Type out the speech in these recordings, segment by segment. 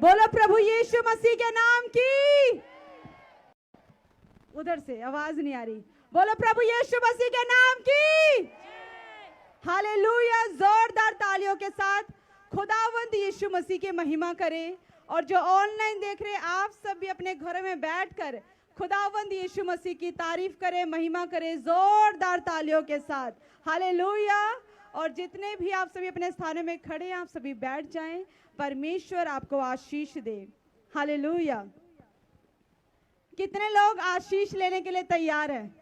बोलो प्रभु यीशु मसीह के नाम की। उधर से आवाज नहीं आ रही। बोलो प्रभु यीशु मसीह के नाम की। हालेलुया। जोरदार तालियों के साथ खुदावंद यीशु मसीह की महिमा करें। और जो ऑनलाइन देख रहे हैं आप सब भी अपने घरों में बैठकर खुदावंद यीशु मसीह की तारीफ करें, महिमा करें जोरदार तालियों के साथ। हालेलुया। और जितने भी आप सभी अपने स्थानों में खड़े हैं आप सभी बैठ जाएं। परमेश्वर आपको आशीष दे। हालेलुया। कितने लोग आशीष लेने के लिए तैयार हैं?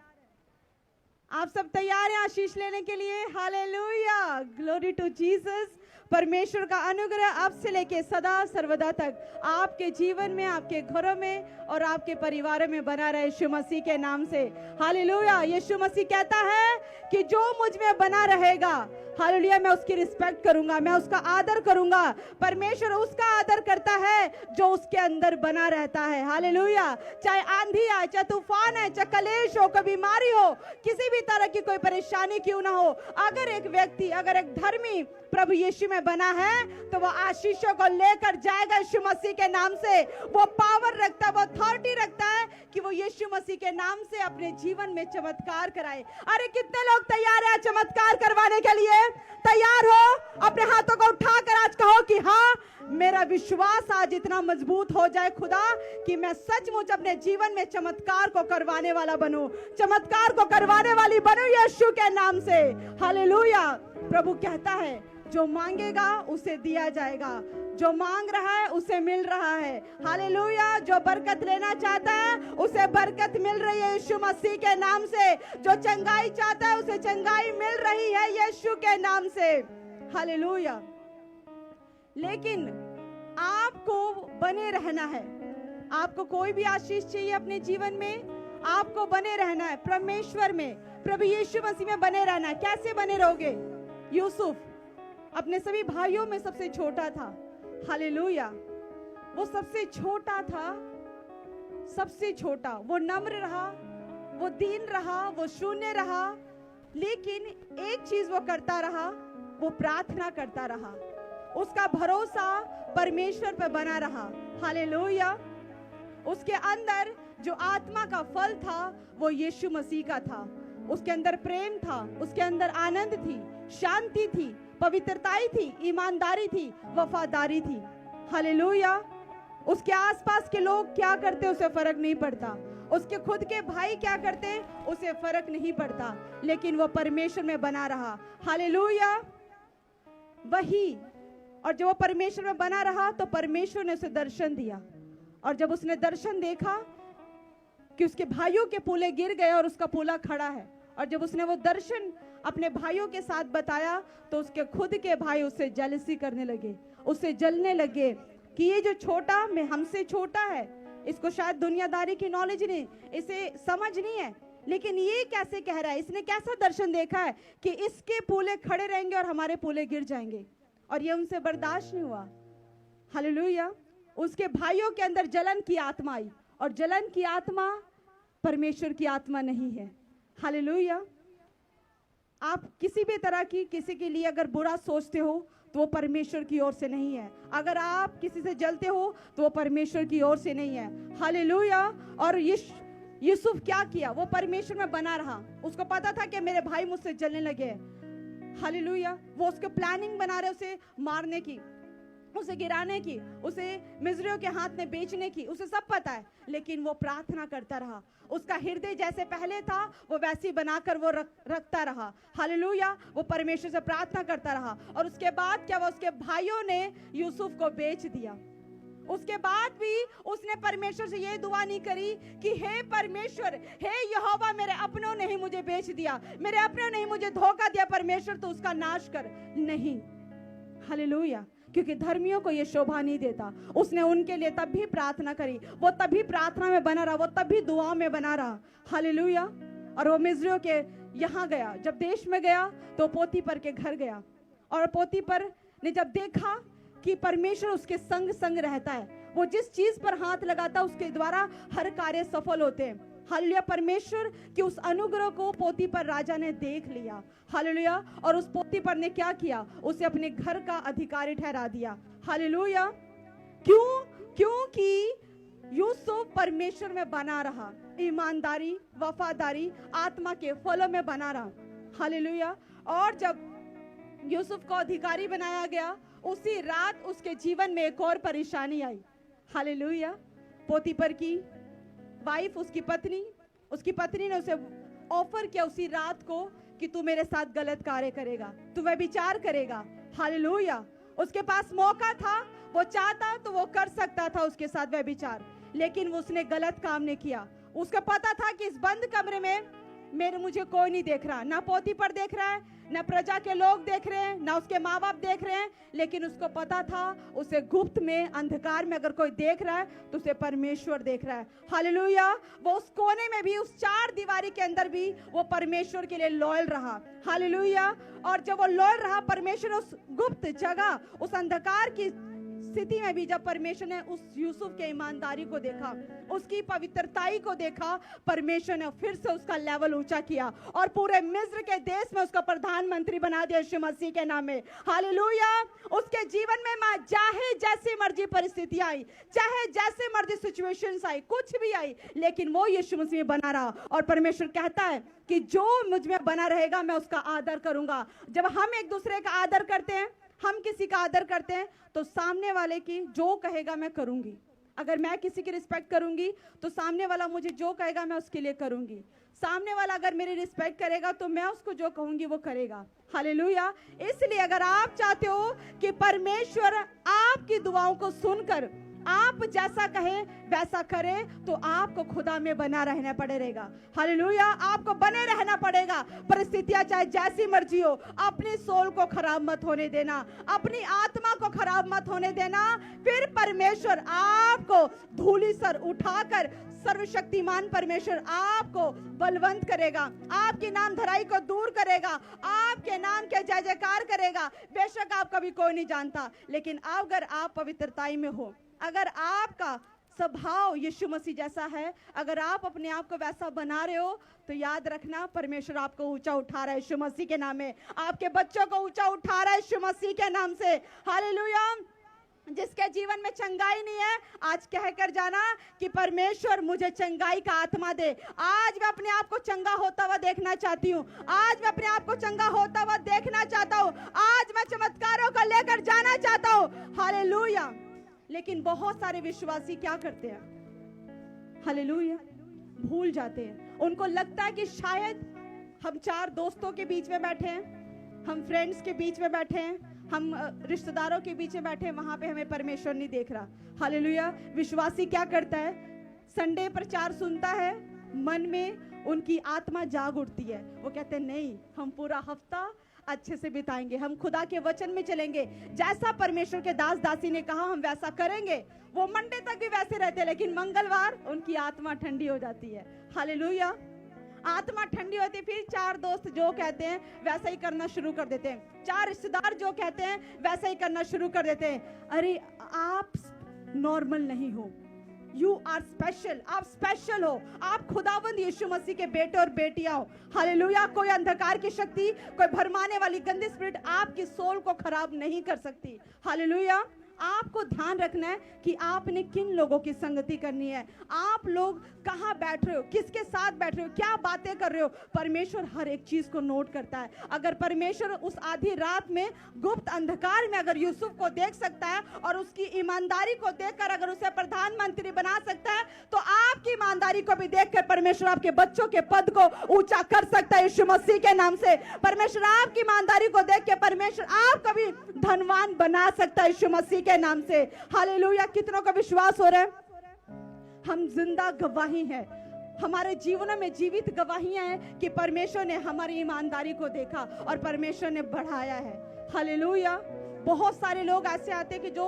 आप सब तैयार हैं आशीष लेने के लिए? हालेलुया। Glory to Jesus. परमेश्वर का अनुग्रह अब से लेके सदा सर्वदा तक आपके जीवन में, आपके घरों में और आपके परिवारों में बना रहे यीशु मसीह के नाम से। हालेलुया। यीशु मसीह कहता है कि जो मुझ में बना रहेगा, हालेलुया, मैं उसकी रिस्पेक्ट करूंगा, मैं उसका आदर करूंगा। परमेश्वर उसका आदर करता है जो उसके अंदर बना रहता है। हालेलुया। चाहे आंधी आए, चाहे तूफान है, चाहे कलेश हो, कोई बीमारी हो, किसी भी तरह की कोई परेशानी क्यों ना हो, अगर एक व्यक्ति, अगर एक धर्मी प्रभु यीशु में बना है तो वो आशीषों को लेकर जाएगा यीशु मसीह के नाम से। वो पावर रखता है, वो अथॉरिटी रखता है कि वो यीशु मसीह के नाम से अपने जीवन में चमत्कार कराए। अरे कितने लोग तैयार हैं चमत्कार करवाने के लिए? तैयार हो? अपने हाथों को उठाकर आज कहो कि हाँ, मेरा विश्वास आज इतना मजबूत हो जाए खुदा कि मैं सचमुच अपने जीवन में चमत्कार को करवाने वाला बनूं, चमत्कार को करवाने वाली बनूं यीशु के नाम से। हालेलुया। प्रभु कहता है जो मांगेगा उसे दिया जाएगा, जो मांग रहा है उसे मिल रहा है। हालेलुया। जो बरकत लेना चाहता है उसे बरकत मिल रही है यीशु मसीह के नाम से। जो चंगाई चाहता है उसे चंगाई मिल रही है यीशु के नाम से। हालेलुया। लेकिन आपको बने रहना है। आपको कोई भी आशीष चाहिए अपने जीवन में, आपको बने रहना है परमेश्वर में, प्रभु यीशु मसीह में बने रहना है। कैसे बने रहोगे? यूसुफ अपने सभी भाइयों में सबसे छोटा था। हालेलुया। वो सबसे छोटा था, सबसे छोटा। वो नम्र रहा, वो दीन रहा, वो शून्य रहा, लेकिन एक चीज वो करता रहा, वो प्रार्थना करता रहा। उसका भरोसा परमेश्वर पर बना रहा। हालेलुया। उसके अंदर जो आत्मा का फल था वो यीशु मसीह का था। उसके अंदर प्रेम था, उसके अंदर आनंद थी, शांति थी, पवित्रताई थी, ईमानदारी थी, वफादारी थी। हालेलुया। उसके आसपास के लोग क्या करते उसे फर्क नहीं पड़ता, उसके खुद के भाई क्या करते उसे फर्क नहीं पड़ता, लेकिन वो परमेश्वर में बना रहा। हालेलुया। वही, और जब वो परमेश्वर में बना रहा तो परमेश्वर ने उसे दर्शन दिया। और जब उसने दर्शन देखा कि उसके भाइयों के पूले गिर गए और उसका पूला खड़ा है, और जब उसने वो दर्शन अपने भाइयों के साथ बताया तो उसके खुद के भाई उससे जेलसी करने लगे, उससे जलने लगे कि ये जो छोटा में हमसे छोटा है, इसको शायद दुनियादारी की नॉलेज नहीं, इसे समझ नहीं है, लेकिन ये कैसे कह रहा है, इसने कैसा दर्शन देखा है कि इसके पूले खड़े रहेंगे और हमारे पूले गिर जाएंगे। और ये उनसे बर्दाश्त नहीं हुआ। हालेलुया। उसके भाइयों के अंदर जलन की आत्मा आई, और जलन की आत्मा परमेश्वर की आत्मा नहीं है। हालेलुया। आप किसी भी तरह की किसी के लिए अगर बुरा सोचते हो तो वो परमेश्वर की ओर से नहीं है। अगर आप किसी से जलते हो तो वो परमेश्वर की ओर से नहीं है। हालेलुया। और यूसुफ क्या किया? वो परमेश्वर में बना रहा। उसको पता था कि मेरे भाई मुझसे जलने लगे। हालेलुया। वो उसके प्लानिंग बना रहे उसे मारने की, उसे गिराने की, उसे मिस्रियों के हाथ में बेचने की, उसे सब पता है, लेकिन वो प्रार्थना करता रहा। उसका हृदय जैसे पहले था वो वैसे बनाकर वो रखता रहा। हालेलुया। वो परमेश्वर से प्रार्थना करता रहा। और उसके बाद क्या हुआ? उसके भाइयों ने यूसुफ को बेच दिया। उसके बाद भी उसने परमेश्वर से ये दुआ नहीं करी कि हे परमेश्वर, हे यहोवा, मेरे अपनों ने ही मुझे बेच दिया, मेरे अपनों ने ही मुझे धोखा दिया, परमेश्वर तो उसका नाश कर। नहीं। हालेलुया। क्योंकि धर्मियों को यह शोभा नहीं देता। उसने उनके लिए तब भी प्रार्थना करी, वो तभी प्रार्थना में बना रहा, वो तभी दुआ में बना रहा। हालेलुया। और वो मिस्रियों के यहाँ गया, जब देश में गया तो पोतीपर के घर गया, और पोतीपर ने जब देखा कि परमेश्वर उसके संग संग रहता है, वो जिस चीज पर हाथ लगाता उसके द्वारा हर कार्य सफल होते हैं। हालेलुया। परमेश्वर की उस अनुग्रह को पोतीपर राजा ने देख लिया। हालेलुया। और उस पोतीपर ने क्या किया? उसे अपने घर का अधिकारी ठहरा दिया। हालेलुया। क्यों? क्योंकि यूसुफ परमेश्वर में बना रहा, ईमानदारी, वफादारी, आत्मा के फलों में बना रहा। हालेलुया। और जब यूसुफ को अधिकारी बनाया गया, उसी रात उसके जीवन में एक और परेशानी आई। हालेलुया। पोतीपर की वाइफ, उसकी पत्नी ने उसे ऑफर किया उसी रात को कि तू मेरे साथ गलत कार्य करेगा, तू व्यभिचार करेगा। हालेलुया। उसके पास मौका था, वो चाहता तो वो कर सकता था उसके साथ व्यभिचार, लेकिन उसने गलत काम नहीं किया। उसको पता था कि इस बंद कमरे में मुझे कोई नहीं देख रहा, ना पोतीपर देख रहा है, ना प्रजा के लोग देख रहे हैं, ना उसके माँ बाप देख रहे हैं, लेकिन उसको पता था उसे गुप्त में, अंधकार में अगर कोई देख रहा है तो उसे परमेश्वर देख रहा है। हालेलुया। वो उस कोने में भी, उस चार दीवारी के अंदर भी वो परमेश्वर के लिए लॉयल रहा। हालेलुया। और जब वो लॉयल रहा, परमेश्वर उस गुप्त जगह, उस अंधकार की स्थिति में भी जब परमेश्वर ने उस यूसुफ के ईमानदारी को देखा, उसकी पवित्रताई को देखा, परमेश्वर ने फिर से उसका लेवल ऊंचा किया और पूरे मिस्र के देश में उसका प्रधानमंत्री बना दिया यीशु मसीह के नाम में। हालेलुया। उसके जीवन में चाहे जैसी मर्जी परिस्थितियां आई, चाहे जैसे मर्जी सिचुएशंस आई, कुछ भी आई, लेकिन वो यीशु मसीह में बना रहा। और परमेश्वर कहता है कि जो मुझ में बना रहेगा मैं उसका आदर करूंगा। जब हम एक दूसरे का आदर करते हैं, हम किसी का आदर करते हैं, तो सामने वाले की जो कहेगा मैं करूंगी। अगर मैं किसी की रिस्पेक्ट करूंगी तो सामने वाला मुझे जो कहेगा मैं उसके लिए करूंगी। सामने वाला अगर मेरी रिस्पेक्ट करेगा तो मैं उसको जो कहूंगी वो करेगा। हालेलुया। इसलिए अगर आप चाहते हो कि परमेश्वर आपकी दुआओं को सुनकर आप जैसा कहे वैसा करे, तो आपको खुदा में बना रहना पड़ेगा। हालेलुया। आपको बने रहना पड़ेगा। परिस्थितियां चाहे जैसी मर्जी हो, अपनी सोल को खराब मत होने देना, अपनी आत्मा को खराब मत होने देना। फिर परमेश्वर आपको धूली सर उठाकर, सर्वशक्तिमान परमेश्वर आपको बलवंत करेगा, आपकी नाम धराई को दूर करेगा, आपके नाम के जय जयकार करेगा। बेशक आपका भी कोई नहीं जानता, लेकिन अगर आप पवित्रताई में हो, अगर आपका स्वभाव यीशु मसीह जैसा है, अगर आप अपने आप को वैसा बना रहे हो, तो याद रखना परमेश्वर आपको ऊंचा उठा रहा है यीशु मसीह के नाम में। आपके बच्चों को ऊंचा उठा रहा है यीशु मसीह के नाम से। हालेलुया। जिसके जीवन में चंगाई नहीं है, आज कहकर जाना कि परमेश्वर मुझे चंगाई का आत्मा दे। आज मैं अपने आप को चंगा होता हुआ देखना चाहती हूँ। आज मैं अपने आप को चंगा होता हुआ देखना चाहता हूँ। आज मैं चमत्कारों को लेकर जाना चाहता हूँ। हालेलुया। लेकिन बहुत सारे विश्वासी क्या करते हैं? हालेलुया। भूल जाते हैं। उनको लगता है कि शायद हम चार दोस्तों के बीच में बैठे हैं, हम फ्रेंड्स के बीच में बैठे हैं, हम रिश्तेदारों के बीच में बैठे हैं, वहां पे हमें परमेश्वर नहीं देख रहा। हालेलुया। विश्वासी क्या करता है? संडे प्रचार सुनता है, मन में उनकी आत्मा जाग उठती है। वो कहते हैं नहीं, हम पूरा हफ्ता अच्छे से बिताएंगे, हम खुदा के वचन में चलेंगे, जैसा परमेश्वर के दास दासी ने कहा हम वैसा करेंगे। वो मंडे तक भी वैसे रहते, लेकिन मंगलवार उनकी आत्मा ठंडी हो जाती है। हालेलुया। आत्मा ठंडी होती, फिर चार दोस्त जो कहते हैं वैसा ही करना शुरू कर देते हैं, चार रिश्तेदार जो कहते हैं वैसा ही करना शुरू कर देते हैं। अरे आप नॉर्मल नहीं हो, यू आर स्पेशल। आप स्पेशल हो, आप खुदावंद यीशु मसीह के बेटे और बेटियां हो। हालेलुया। कोई अंधकार की शक्ति, कोई भरमाने वाली गंदी स्पिरिट आपकी सोल को खराब नहीं कर सकती। हालेलुया। आपको ध्यान रखना है कि आपने किन लोगों की संगति करनी है, आप लोग कहाँ बैठ रहे हो, किसके साथ बैठ रहे हो, क्या बातें कर रहे हो। परमेश्वर हर एक चीज को नोट करता है। अगर परमेश्वर उस आधी रात में गुप्त अंधकार में अगर यूसुफ को देख सकता है और उसकी ईमानदारी को देखकर अगर उसे प्रधानमंत्री बना सकता है, तो आपकी ईमानदारी को भी देखकर परमेश्वर आपके बच्चों के पद को ऊंचा कर सकता है यीशु मसीह के नाम से। परमेश्वर आपकी ईमानदारी को देख के परमेश्वर आपको भी धनवान बना सकता है यीशु मसीह के नाम से। हालेलुया। कितनों का विश्वास हो रहा है? हम जिंदा गवाही हैं, हमारे जीवनों में जीवित गवाहियां हैं कि परमेश्वर ने हमारी ईमानदारी को देखा और परमेश्वर ने बढ़ाया है। हालेलुया। बहुत सारे लोग ऐसे आते हैं कि जो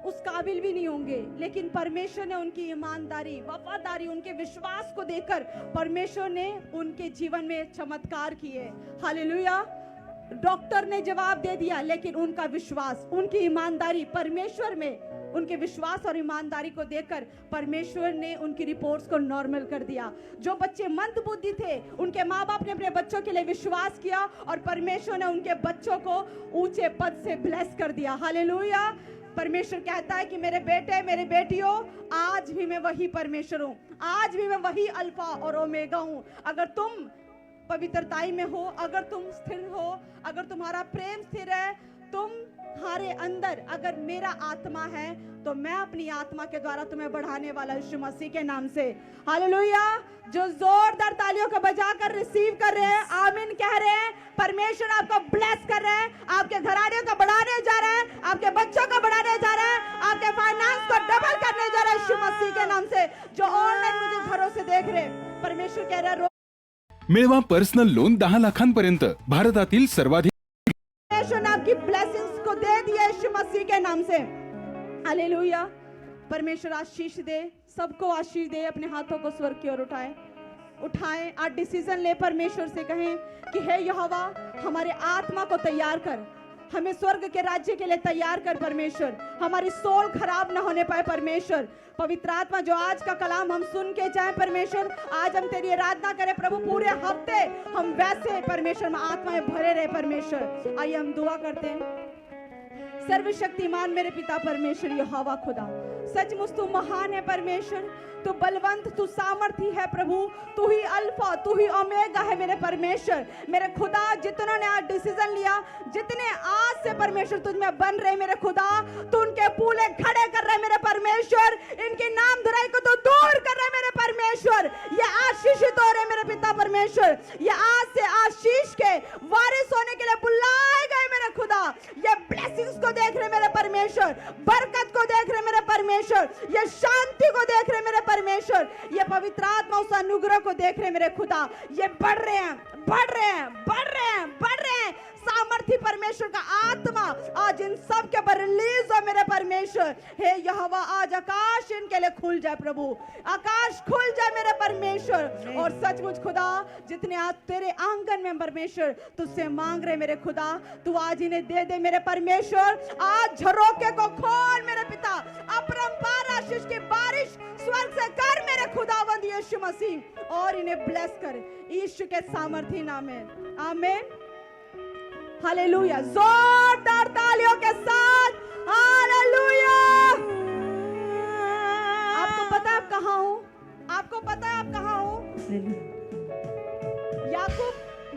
उस काबिल भी नहीं होंगे, लेकिन परमेश्वर ने उनकी ईमानदारी, वफादारी, उनके विश्वास को देखकर परमेश्वर ने उनके जीवन में चमत्कार किए। हालेलुया। डॉक्टर ने जवाब दे दिया, लेकिन उनका विश्वास, उनकी ईमानदारी परमेश्वर में, उनके विश्वास और ईमानदारी को देखकर परमेश्वर ने उनकी रिपोर्ट्स को नॉर्मल कर दिया। जो बच्चे मंद बुद्धि थे, उनके माँ बाप ने अपने बच्चों के लिए विश्वास किया और परमेश्वर ने उनके बच्चों को ऊंचे पद से ब्लेस कर दिया। हालेलुया। परमेश्वर कहता है कि मेरे बेटे मेरी बेटियों, आज भी मैं वही परमेश्वर हूँ, आज भी मैं वही अल्फा और ओमेगा हूँ। अगर तुम पवित्रताई में हो, अगर तुम स्थिर हो, अगर तुम्हारा प्रेम स्थिर है, तुम्हारे अंदर अगर मेरा आत्मा है, तो मैं अपनी आत्मा के द्वारा तुम्हें बढ़ाने वाला यीशु मसीह के नाम से। हालेलुया। जो जोरदार तालियों को बजाकर रिसीव कर रहे हैं, आमीन कह रहे हैं, परमेश्वर आपको ब्लेस कर रहे हैं, आपके घराने को बढ़ाने जा रहे हैं, आपके बच्चों को बढ़ाने जा रहे हैं, आपके फाइनेंस को डबल करने जा रहे हैं यीशु मसीह के नाम से। जो ऑनलाइन मुझे घरों से देख रहे हैं, परमेश्वर कह रहा है मिळवा पर्सनल लोन 10 लाखांपर्यंत, भारतातील सर्वाधिक। परमेश्वर ने आपकी ब्लेसिंग्स को दे दिया यीशु मसीह के नाम से। हालेलुया। परमेश्वर आशीष दे, सबको आशीष दे। अपने हाथों को स्वर्ग की ओर उठाएं। आज डिसीजन ले, परमेश्वर से कहें कि हे यहोवा, हमारे आत्मा को तैयार कर, हमें स्वर्ग के राज्य के लिए तैयार कर परमेश्वर। हमारी सोल खराब ना होने पाए परमेश्वर। पवित्र आत्मा, जो आज का कलाम हम सुन के जाए परमेश्वर, आज हम तेरी आराधना करें प्रभु, पूरे हफ्ते हम वैसे परमेश्वर में आत्मा में भरे रहे परमेश्वर। आइए हम दुआ करते हैं। सर्वशक्तिमान मेरे पिता परमेश्वर यहोवा खुदा, सचमुच तू महान है परमेश्वर, तू बलवंत, तू सामर्थी है प्रभु, तू ही अल्फा, तू ही ओमेगा है मेरे परमेश्वर। मेरे खुदा, जितनों ने आज डिसीजन लिया, जितने आज से परमेश्वर तुझ में बन रहे मेरे खुदा, तू उनके पूले खड़े कर रहे मेरे परमेश्वर, इनकी नाम धराई को तू दूर कर रहे मेरे परमेश्वर। ये आशीषित हो रहे मेरे पिता परमेश्वर, ये आज से आशीष के वारिस होने के लिए बुलाए गए मेरे खुदा। ये ब्लेसिंग्स को देख रहे मेरे परमेश्वर, बरकत को देख रहे मेरे परमेश्वर, ये शांति को देख रहे मेरे परमेश्वर, ये पवित्र आत्मा उस अनुग्रह को देख रहे मेरे खुदा। ये बढ़ रहे हैं, बढ़ रहे हैं, बढ़ रहे हैं, बढ़ रहे हैं। सामर्थी परमेश्वर का आत्मा आज इन सब के ऊपर रिलीज हो मेरे परमेश्वर। हे यहोवा, आज आकाश इनके लिए खुल जाए प्रभु, आकाश खुल जाए मेरे परमेश्वर। और सचमुच खुदा, जितने आज तेरे आंगन में परमेश्वर तुझसे मांग रहे मेरे खुदा, तू आज इन्हें दे दे मेरे परमेश्वर। आज झरोके को खोल मेरे पिता, अपरंपार आशीष की बारिश स्वर्ग से कर मेरे खुदावंद यीशु मसीह, और इन्हें ब्लेस कर यीशु के सामर्थी नाम में, आमीन। हालेलुया। जोरदार तालियों के साथ हालेलुया। आपको पता है आप कहाँ हो? आपको पता है आप कहाँ हो?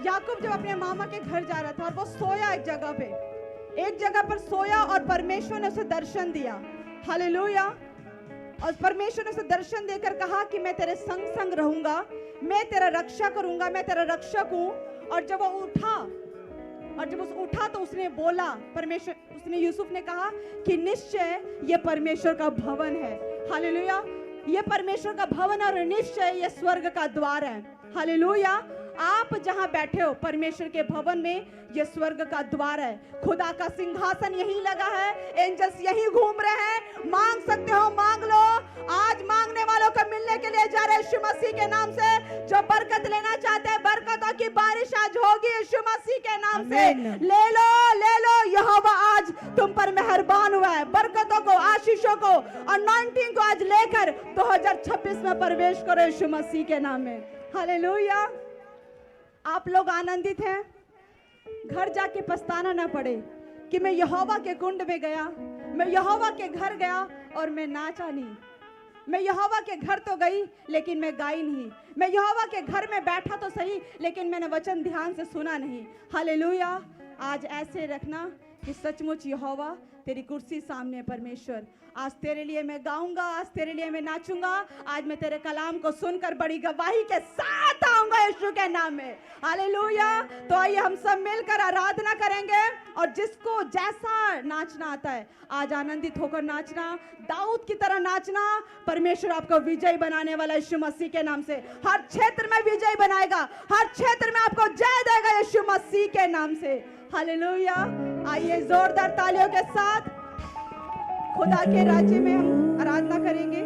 याकूब जब अपने मामा के घर जा रहा था और वो सोया एक जगह पे, एक जगह पर सोया, और परमेश्वर ने उसे दर्शन दिया। हालेलुया। और परमेश्वर ने उसे दर्शन देकर कहा कि मैं तेरे संग संग रहूंगा, मैं तेरा रक्षा करूंगा, मैं तेरा रक्षक हूं। और जब वो उठा तो उसने बोला, परमेश्वर, उसने यूसुफ ने कहा कि निश्चय ये परमेश्वर का भवन है। हालेलुया। ये परमेश्वर का भवन और निश्चय ये स्वर्ग का द्वार है। हालेलुया। आप जहां बैठे हो परमेश्वर के भवन में, ये स्वर्ग का द्वार है। खुदा का सिंहासन यहीं लगा है, एंजल्स यहीं घूम रहे हैं। मांग सकते हो, मांग लो। आज मांगने वालों को मिलने के लिए जा रहे यीशु मसीह के नाम से। जो बरकत लेना चाहते हैं, बरकतों की बारिश आज होगी यीशु मसीह के नाम से। ले लो, ले लो। यहोवा आज तुम पर मेहरबान हुआ है। बरकतों को, आशीषों को, अनॉइंटिंग को आज लेकर 2026 में प्रवेश करो यीशु मसीह के नाम में। हालेलुया। आप लोग आनंदित हैं? घर जाके पछताना ना पड़े कि मैं यहोवा के कुंड में गया, मैं यहोवा के घर गया और मैं नाचा नहीं। मैं यहोवा के घर तो गई लेकिन मैं गाई नहीं। मैं यहोवा के घर में बैठा तो सही, लेकिन मैंने वचन ध्यान से सुना नहीं। हालेलुया। आज ऐसे रखना कि सचमुच यहोवा तेरी कुर्सी सामने है परमेश्वर। आज तेरे लिए मैं गाऊंगा, आज तेरे लिए मैं नाचूंगा, आज मैं तेरे कलाम को सुनकर बड़ी गवाही के साथ आऊंगा यीशु के नाम में। हालेलुया। तो आइए हम सब मिलकर आराधना करेंगे, और जिसको जैसा नाचना आता है आज आनंदित होकर नाचना, दाऊद की तरह नाचना। परमेश्वर आपको विजय बनाने वाला यीशु मसीह के नाम से। हर क्षेत्र में विजय बनाएगा, हर क्षेत्र में आपको जय देगा यीशु मसीह के नाम से। हालेलुया। आइए जोरदार तालियों के साथ खुदा के राज्य में हम आराधना करेंगे।